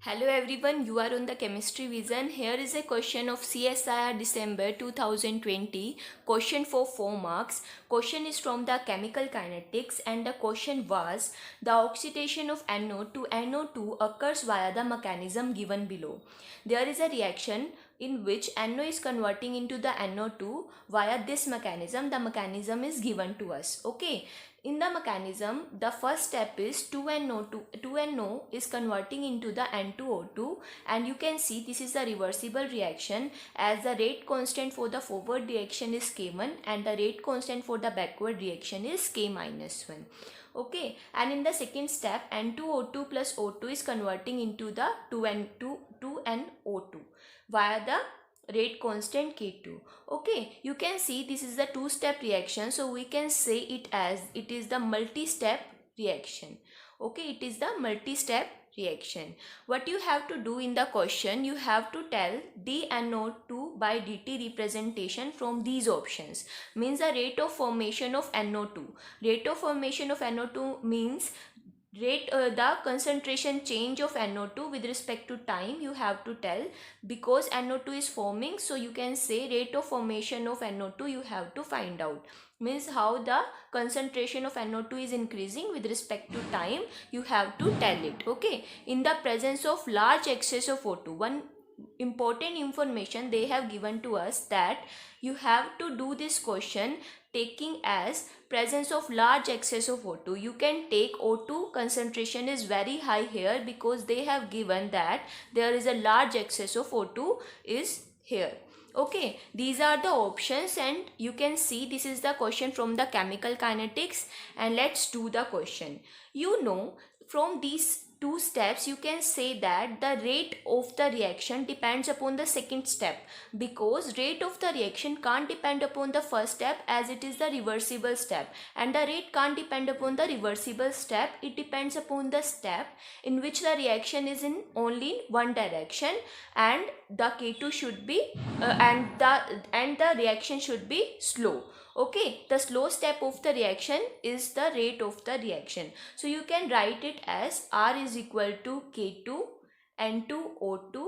Hello everyone, you are on the Chemistry Vision. Here is a question of CSIR December 2020. Question for 4 marks. Question is from the chemical kinetics and the question was the oxidation of NO to NO2 occurs via the mechanism given below. There is a reaction in which NO is converting into the NO2 via this mechanism. The mechanism is given to us. Okay. In the mechanism, the first step is 2NO is converting into the N2O2, and you can see this is a reversible reaction as the rate constant for the forward reaction is K1 and the rate constant for the backward reaction is K minus 1. Okay, and in the second step N2O2 plus O2 is converting into the 2NO2 via the rate constant K2. Okay, you can see this is the two-step reaction, so we can say it as it is the multi-step reaction. Okay, it is the multi-step reaction. What you have to do in the question, you have to tell dNO2 by dt representation from these options. Means the rate of formation of NO2. Rate of formation of NO2 means the concentration change of NO2 with respect to time you have to tell, because NO2 is forming, so you can say rate of formation of NO2 you have to find out. Means how the concentration of NO2 is increasing with respect to time you have to tell it. Okay, in the presence of large excess of O2, one important information they have given to us that you have to do this question taking as presence of large excess of O2. You can take O2 concentration is very high here because they have given that there is a large excess of O2 is here. Okay, these are the options and you can see this is the question from the chemical kinetics, and let's do the question. You know, from these two steps you can say that the rate of the reaction depends upon the second step, because rate of the reaction can't depend upon the first step as it is the reversible step, and the rate can't depend upon the reversible step. It depends upon the step in which the reaction is in only one direction, and the K2 should be and the reaction should be slow. Okay, the slow step of the reaction is the rate of the reaction. So you can write it as R is equal to K2 N2O2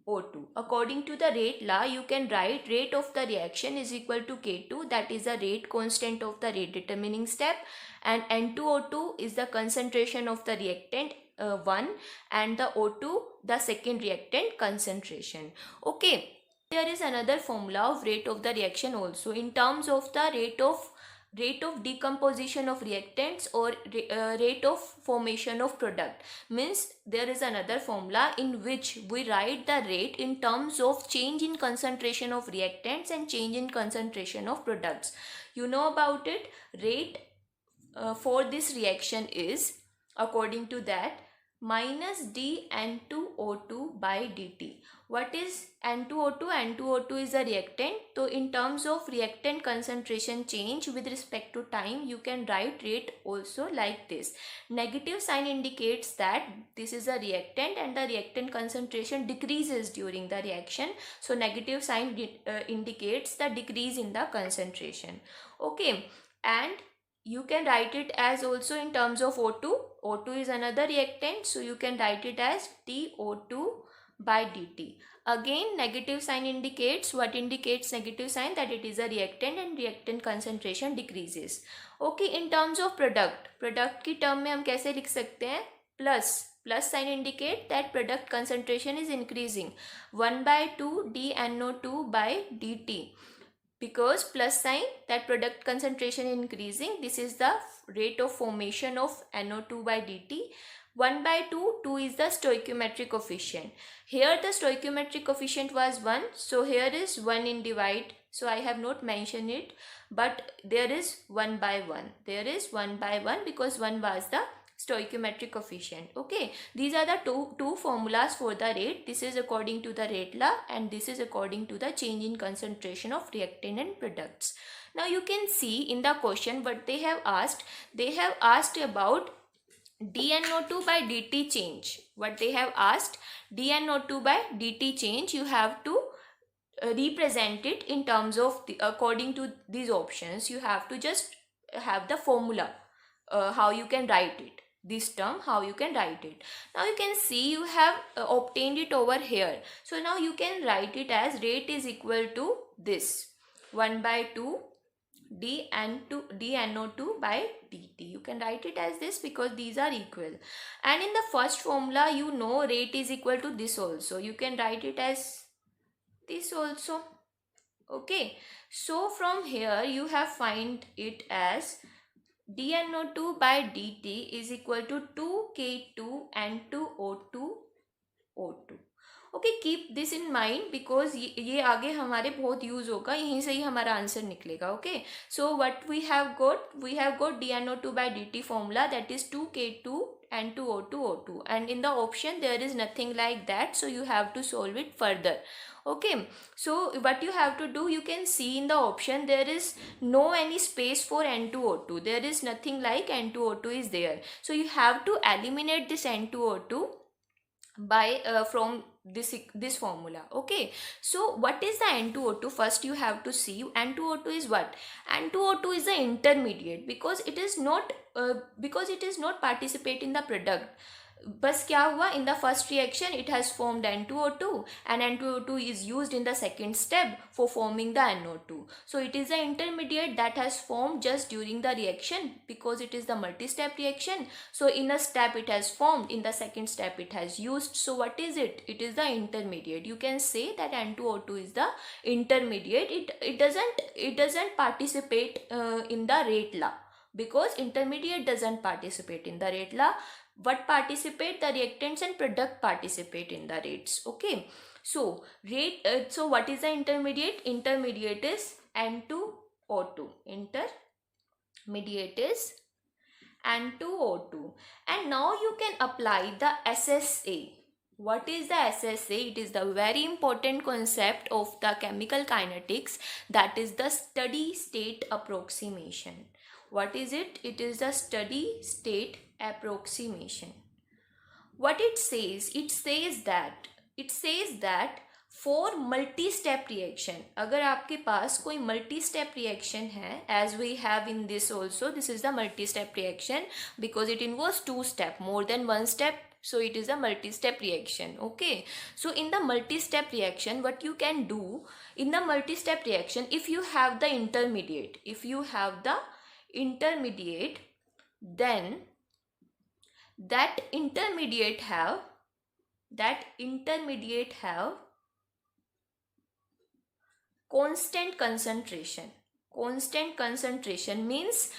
O2. According to the rate law, you can write rate of the reaction is equal to K2, that is the rate constant of the rate determining step, and N2O2 is the concentration of the reactant 1, and the O2 the second reactant concentration. Okay, there is another formula of rate of the reaction also in terms of the rate of decomposition of reactants or rate of formation of product. Means there is another formula in which we write the rate in terms of change in concentration of reactants and change in concentration of products. You know about it. Rate for this reaction is, according to that, minus dN2O2 by dt. What is N2O2? N2O2 is a reactant. So in terms of reactant concentration change with respect to time, you can write rate also like this. Negative sign indicates that this is a reactant and the reactant concentration decreases during the reaction. So negative sign indicates the decrease in the concentration. Okay, and you can write it as also in terms of O2. O2 is another reactant, so you can write it as dO2 by dt. Again, negative sign indicates, what indicates negative sign? That it is a reactant and reactant concentration decreases. Okay, in terms of product की term में हम कैसे लिख सकते हैं? Plus sign indicate that product concentration is increasing. 1 by 2 dNO2 by dt. Because plus sign, that product concentration increasing, this is the rate of formation of NO2 by dt. 1 by 2, 2 is the stoichiometric coefficient. Here the stoichiometric coefficient was 1, so here is 1 in divide, so I have not mentioned it, but there is 1 by 1. There is 1 by 1 because 1 was the stoichiometric coefficient. Okay, these are the two formulas for the rate. This is according to the rate law and this is according to the change in concentration of reactant and products. Now you can see in the question what they have asked. They have asked about dNO2 by dt change. What they have asked, dNO2 by dt change, you have to represent it in terms of according to these options. You have to just have the formula how you can write it. this term, how you can write it. Now you can see you have obtained it over here. So now you can write it as rate is equal to this 1 by 2 dNO2 by dt. You can write it as this because these are equal. And in the first formula, you know rate is equal to this also. You can write it as this also. Okay. So from here, you have find it as dNO2 by dt is equal to 2K2 N2O2 O2. Okay, keep this in mind because ये आगे हमारे बहुत use होगा, यहीं से ही हमारा answer निकलेगा. Okay, so what we have got dNO2 by dt formula, that is 2K2 N2O2 O2, and in the option there is nothing like that, so you have to solve it further. Okay, so what you have to do, you can see in the option there is no any space for N2O2, there is nothing like N2O2 is there, so you have to eliminate this N2O2 by from this formula. Okay, so what is the N2O2? First you have to see N2O2 is what? N2O2 is the intermediate because it is not participate in the product. बस क्या हुआ, in the first reaction it has formed N2O2 and N2O2 is used in the second step for forming the NO2. So it is the intermediate that has formed just during the reaction because it is the multi-step reaction. So in a step it has formed, in the second step it has used. So what is it? It is the intermediate. You can say that N2O2 is the intermediate. It doesn't participate in the rate law because intermediate doesn't participate in the rate law. What participate? The reactants and product participate in the rates. Okay, so rate. So what is the intermediate? Intermediate is N2O2. Intermediate is N2O2. And now you can apply the SSA. What is the SSA? It is the very important concept of the chemical kinetics, that is the steady state approximation. What is it? It is the steady state approximation. What it says? It says that for multi-step reaction, अगर आपके पास कोई multi-step reaction है, as we have in this also, this is the multi-step reaction because it involves two step, more than one step, so it is a multi-step reaction. Okay, so in the multi-step reaction, what you can do in the multi-step reaction, if you have the intermediate, then that intermediate have constant concentration. Constant concentration means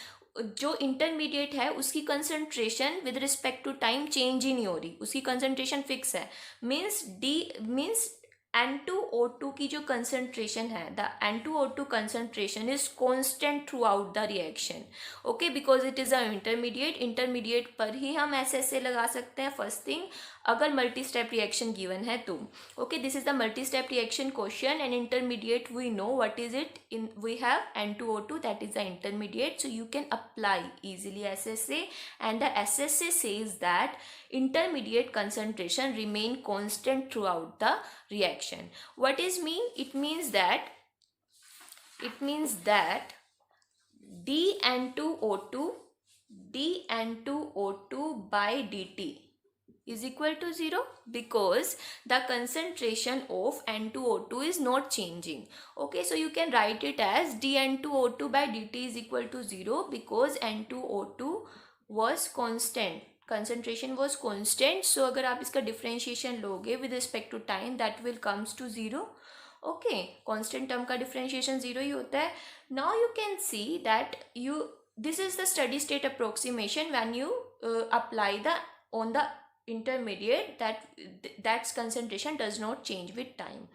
जो intermediate है उसकी concentration with respect to time change ही नहीं हो रही, उसकी concentration fix है. Means N2O2 की जो कंसंट्रेशन है, the N2O2 concentration is constant throughout the reaction. Okay, because it is a intermediate पर ही हम SSA लगा सकते हैं. फर्स्ट थिंग, अगर मल्टी स्टेप रिएक्शन गिवन है तो. Okay, this is the multi step reaction question and intermediate we know what is it. In we have N2O2, that is the intermediate, so you can apply easily SSA, and the SSA says that intermediate concentration remain constant throughout the reaction. What is mean? It means that dN2O2 by dt is equal to 0 because the concentration of N2O2 is not changing. Okay, so you can write it as dN2O2 by dt is equal to 0 because N2O2 was constant, concentration was constant. So अगर आप इसका differentiation लोगे with respect to time, that will comes to 0. Okay, constant term का differentiation 0 ही होता है. Now you can see that this is the steady state approximation when you apply on the intermediate that's concentration does not change with time.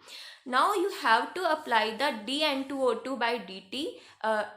Now you have to apply the dN2O2 by dt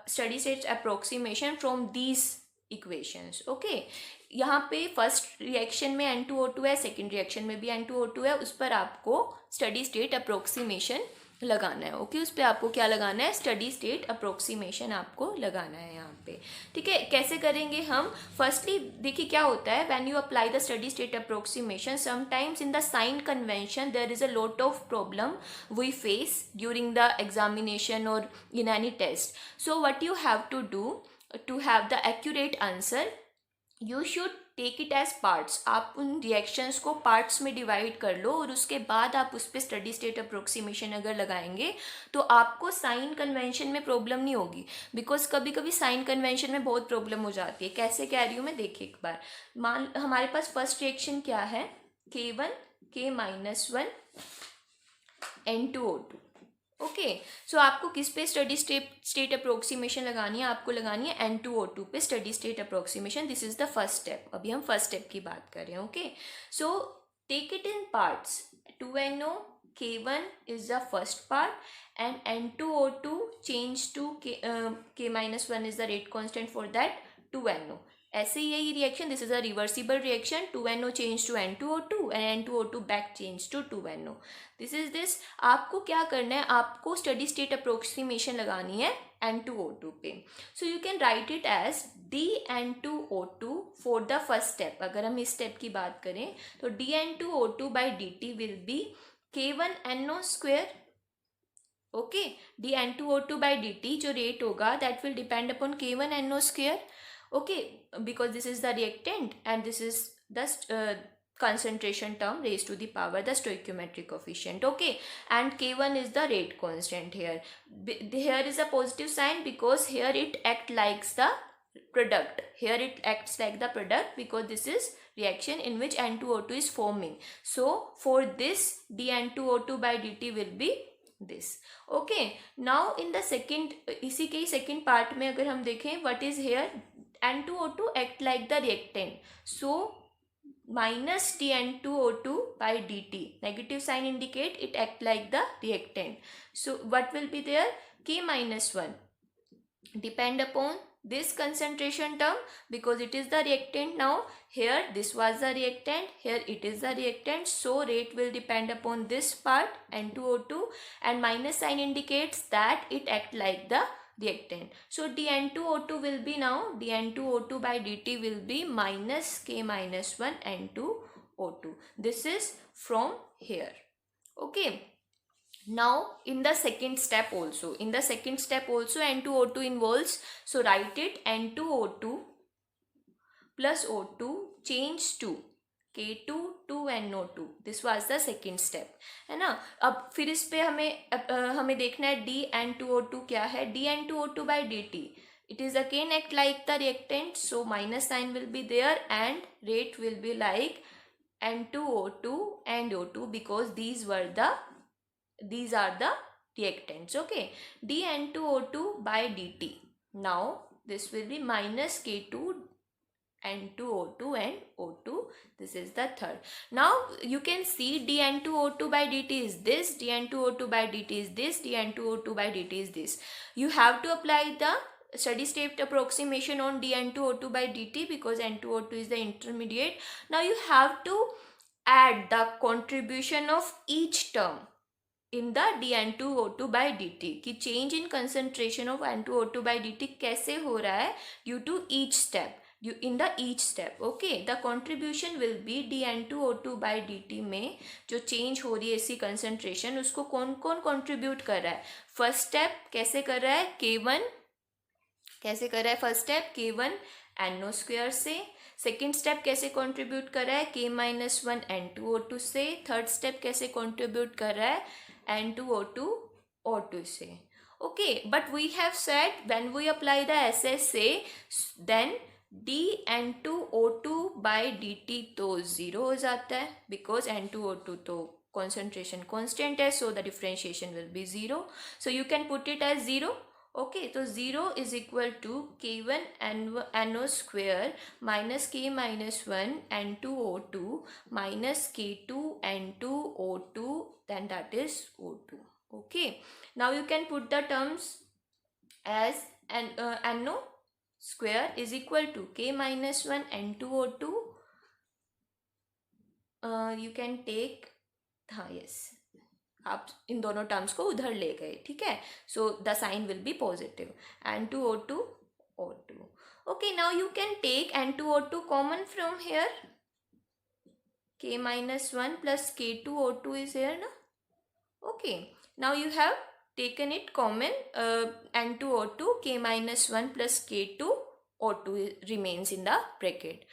steady state approximation from these equations. Okay, यहाँ पे first reaction में N2O2 है, second reaction में भी N2O2 है, उस पर आपको स्टडी स्टेट अप्रोक्सीमेशन लगाना है. ओके, उस पर आपको क्या लगाना है? स्टडी स्टेट अप्रोक्सीमेशन आपको लगाना है यहाँ पे. ठीक है, कैसे करेंगे हम? फर्स्टली देखिए क्या होता है, when you apply the steady state approximation, sometimes in the sign convention there is a lot of problem we face during the examination or in any test. So what you have to do to have the accurate answer, you should take it as parts, आप उन reactions को parts में divide कर लो और उसके बाद आप उस पर स्टडी स्टेट अप्रोक्सीमेशन अगर लगाएंगे तो आपको साइन कन्वेंशन में प्रॉब्लम नहीं होगी, बिकॉज कभी कभी साइन कन्वेंशन में बहुत प्रॉब्लम हो जाती है। कैसे कह रही हूँ मैं, देखिए एक बार। मान हमारे पास फर्स्ट रिएक्शन क्या है, K1 K-1 N2O2। ओके, सो आपको किस पे स्टडी स्टेट अप्रोक्सीमेशन लगानी है, आपको लगानी है N2O2 पे steady state approximation. This is the first step, अभी हम फर्स्ट स्टेप की बात कर रहे हैं। Okay, so take it in parts, 2NO K1 is the first part and N2O2 change to K-1 is the rate constant for that 2NO। ऐसे ही यही reaction, this is a reversible reaction, 2NO change to N2O2 and N2O2 back change to 2NO। This is this. आपको क्या करना है, आपको study state approximation लगानी है N2O2 पे। So you can write it as dN2O2 for the first step. अगर हम इस स्टेप की बात करें तो dN2O2 by dt will be K1NO square. Okay, dN2O2 by dt जो रेट होगा that will depend upon K1NO square. Okay, because this is the reactant and this is the concentration term raised to the power the stoichiometric coefficient. Okay, and K1 is the rate constant here. Here is a positive sign because here it acts like the product. Here it acts like the product because this is reaction in which N2O2 is forming. So for this dN2O2 by dt will be this. Okay, now in the second, इसी के second part में अगर हम देखें, what is here, N2O2 act like the reactant, so minus dN2O2 by dt, negative sign indicate it act like the reactant. So what will be there, K-1 depend upon this concentration term because it is the reactant. Now here this was the reactant, here it is the reactant, so rate will depend upon this part N2O2 and minus sign indicates that it act like the reactant. So dN2O2 will be now dN2O2 by dt will be minus K-1 N2O2. This is from here. Okay, now in the second step also, N2O2 involves, so write it N2O2 plus O2 change to K2 to NO2. This was the second step, है ना। अब फिर इस पे हमें देखना है dN2O2 क्या है, dN2O2 by dt, it is again act like the reactant, so minus sign will be there and rate will be like N2O2 and O2 because these are the reactants. Okay, dN2O2 by dt, now this will be minus K2 N2O2 and O2. This is the third. Now you can see dN2O2 by dt is this, dN2O2 by dt is this, dN2O2 by dt is this. You have to apply the steady state approximation on dN2O2 by dt because N2O2 is the intermediate. Now you have to add the contribution of each term in the dN2O2 by dt कि change in concentration of N2O2 by dt कैसे हो रहा है due to each step, in the each step. Okay, the contribution will be dN2O2 by dt में जो change हो रही है इसी concentration, उसको कौन कौन contribute कर रहा है। फर्स्ट स्टेप कैसे कर रहा है, K1 कैसे कर रहा है, first step K1 NO square से, सेकेंड स्टेप कैसे कंट्रीब्यूट कर रहा है, K-1 N2O2 से, थर्ड स्टेप कैसे कंट्रीब्यूट कर रहा है, N2O2 O2 से. Okay, but we have said when we apply the SSA, then dN2O2 by dt तो 0 हो जाता है because N2O2 तो concentration constant है, so the differentiation will be 0. So you can put it as 0. Okay, so 0 is equal to K1 NO square minus K minus 1 N2O2 minus K2 N2O2, then that is O2. Okay, now you can put the terms as NO square is equal to K minus 1 N2O2. You can take, हाँ yes, आप इन दोनों terms को उधर ले गए, ठीक है. So the sign will be positive, N2O2 O2. Okay, now you can take N2O2 common from here. K minus 1 plus K2 O2 is here, na? Okay, now you have taken it common, N2O2, K minus 1 plus K2 O2 remains in the bracket.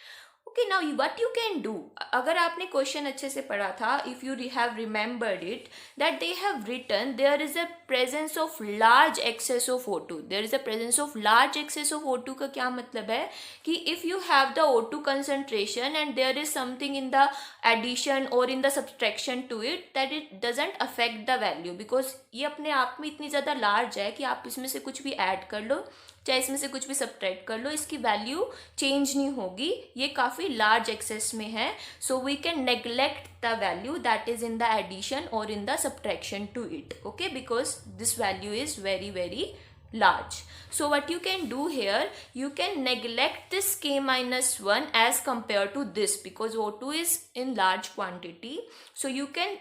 Okay. Okay, now what you can do, अगर आपने question अच्छे से पढ़ा था, if you have remembered it, that they have written there is a presence of large excess of O2. There is a presence of large excess of O2 का क्या मतलब है कि if you have the O2 concentration and there is something in the addition or in the subtraction to it, that it doesn't affect the value, because ये अपने आप में इतनी ज़्यादा लार्ज है कि आप इसमें से कुछ भी ऐड कर लो, चाहे इसमें से कुछ भी सब्ट्रैक्ट कर लो, इसकी वैल्यू चेंज नहीं होगी, ये काफ़ी लार्ज एक्सेस में है. So we can neglect the value that is in the addition or in the subtraction to it, okay, because this value is very very large. So what you can do here, you can neglect this k minus 1 as compared to this, because O2 is in large quantity, so you can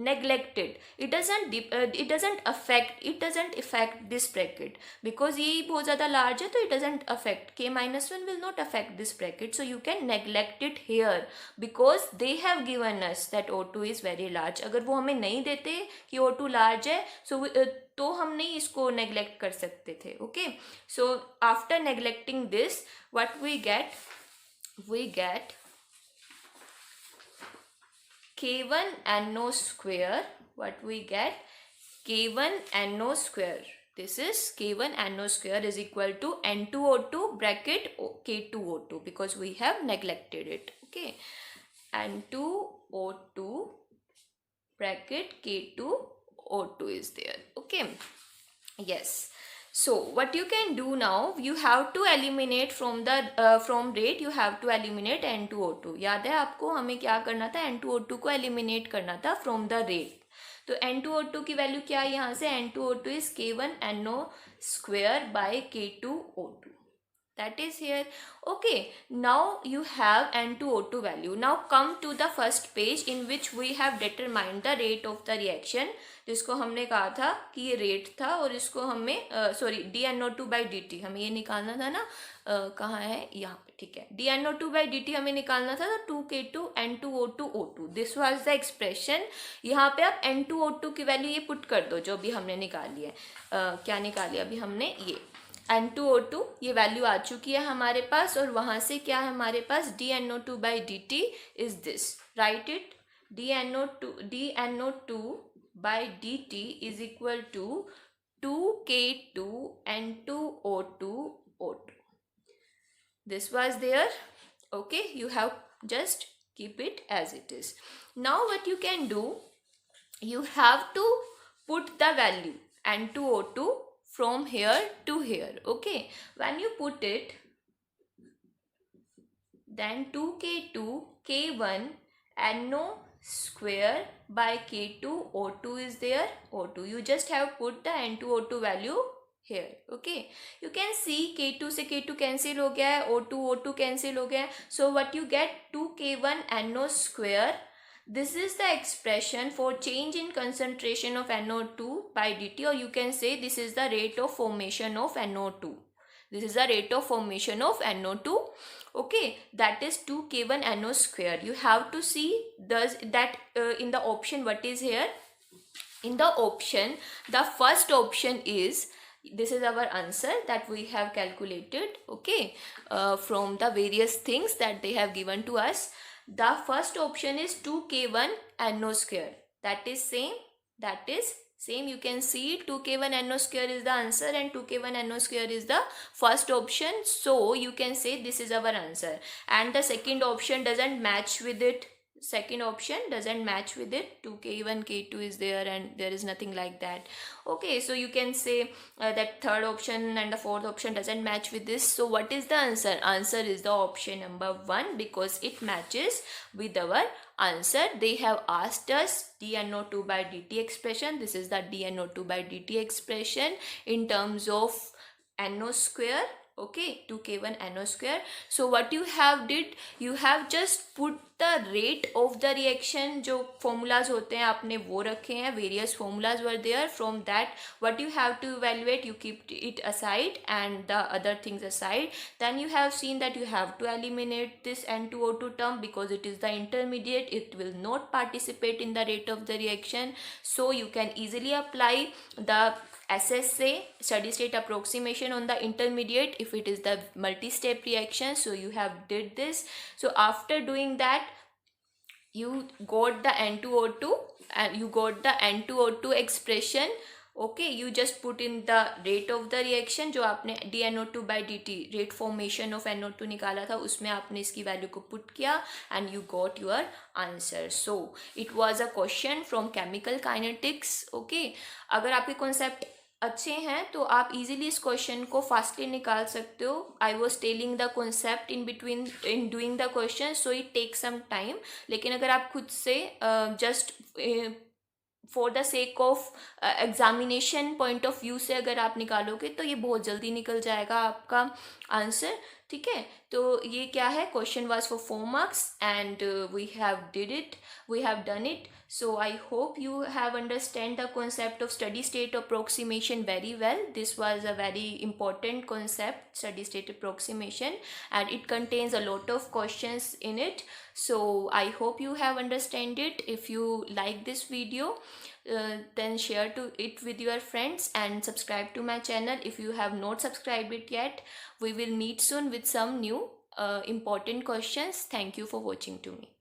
neglect it. It doesn't affect this bracket, because ये बहुत ज़्यादा large है, तो it doesn't affect, k minus 1 will not affect this bracket, so you can neglect it here because they have given us that O2 is very large. अगर वो हमें नहीं देते कि O2 large है, so तो हम नहीं इसको नेग्लेक्ट कर सकते थे, okay. So after neglecting this, what we get K1 NO square. What we get? K1 NO square. This is K1 NO square is equal to N2O2 bracket K2O2, because we have neglected it, okay. N2O2 bracket K2O2 is there, okay. Yes. So what you can do now, you have to eliminate from the from rate, you have to eliminate N2O2. याद है आपको हमें क्या करना था, N2O2 को eliminate करना था from the rate. तो N2O2 की वैल्यू क्या है यहाँ से, N2O2 is K1 NO square by K2O2. That is here, okay. Now you have N2O2 value. Now come to the first page in which we have determined the rate of the reaction, जिसको हमने कहा था कि ये rate था, और इसको हमें सॉरी dNO2/dt हमें ये निकालना था ना, कहाँ है, यहाँ पे, ठीक है. dNO2/dt हमें निकालना था, तो 2K2 N2O2 O2, this was the expression. यहाँ पे आप N2O2 की वैल्यू ये पुट कर दो जो भी हमने निकाली है. क्या निकाली अभी हमने, ये N2O2, ये वैल्यू आ चुकी है हमारे पास, और वहाँ से क्या है हमारे पास, dNO2/dt is this, right it. dNO2/dt is equal to 2K2 N2O2 O2. This was there, okay. You have just keep it as it is. Now what you can do, you have to put the value N2O2 from here to here, okay. When you put it, then 2K2 K1 NO square by K2 O2 is there, O2. You just have put the N2O2 value here, okay. You can see K2 से K2 cancel हो गया है, O2 cancel हो गया है. So what you get, 2K1 NO square. This is the expression for change in concentration of NO2/dt, or you can say this is the rate of formation of NO2. This is the rate of formation of NO2, okay. That is 2K1 NO square. You have to see does that in the option, what is here in the option. The first option is, this is our answer that we have calculated, okay, from the various things that they have given to us. The first option is 2K1 NO square. That is same. You can see 2K1 NO square is the answer, and 2K1 NO square is the first option. So you can say this is our answer. And the second option doesn't match with it. 2K1 K2 is there, and there is nothing like that, okay. So you can say that third option and the fourth option doesn't match with this. So what is the answer? Answer is the option number 1, because it matches with our answer. They have asked us dNO2/dt expression. This is the dNO2/dt expression in terms of NO square, okay, 2K1 NO square. So what you have did, you have just put the rate of the reaction, जो formulas होते हैं आपने वो रखे हैं, various formulas were there, from that what you have to evaluate, you keep it aside and the other things aside. Then you have seen that you have to eliminate this N2O2 term because it is the intermediate, it will not participate in the rate of the reaction. So you can easily apply the SSA, steady state approximation, on the intermediate if it is the multi-step reaction. So you have did this. So after doing that, you got the N2O2 and you got the N2O2 expression. Okay, you just put in the rate of the reaction, जो आपने dNO2 by dt rate formation of NO2 निकाला था, उसमें आपने इसकी value को put किया and you got your answer. So it was a question from chemical kinetics. Okay, अगर आपके कॉन्सेप्ट अच्छे हैं तो आप इजीली इस क्वेश्चन को फास्टली निकाल सकते हो. I was telling the concept in between in doing the question, so it take some time. लेकिन अगर आप खुद से just for the sake of examination point of view से अगर आप निकालोगे तो ये बहुत जल्दी निकल जाएगा आपका आंसर. ठीक है, तो ये क्या है, question was for 4 marks and we have did it, we have done it. So I hope you have understand the concept of steady state approximation very well. This was a very important concept, steady state approximation, and it contains a lot of questions in it. So I hope you have understand it. If you like this video, then share to it with your friends and subscribe to my channel if you have not subscribed it yet. We will meet soon with some new important questions. Thank you for watching to me.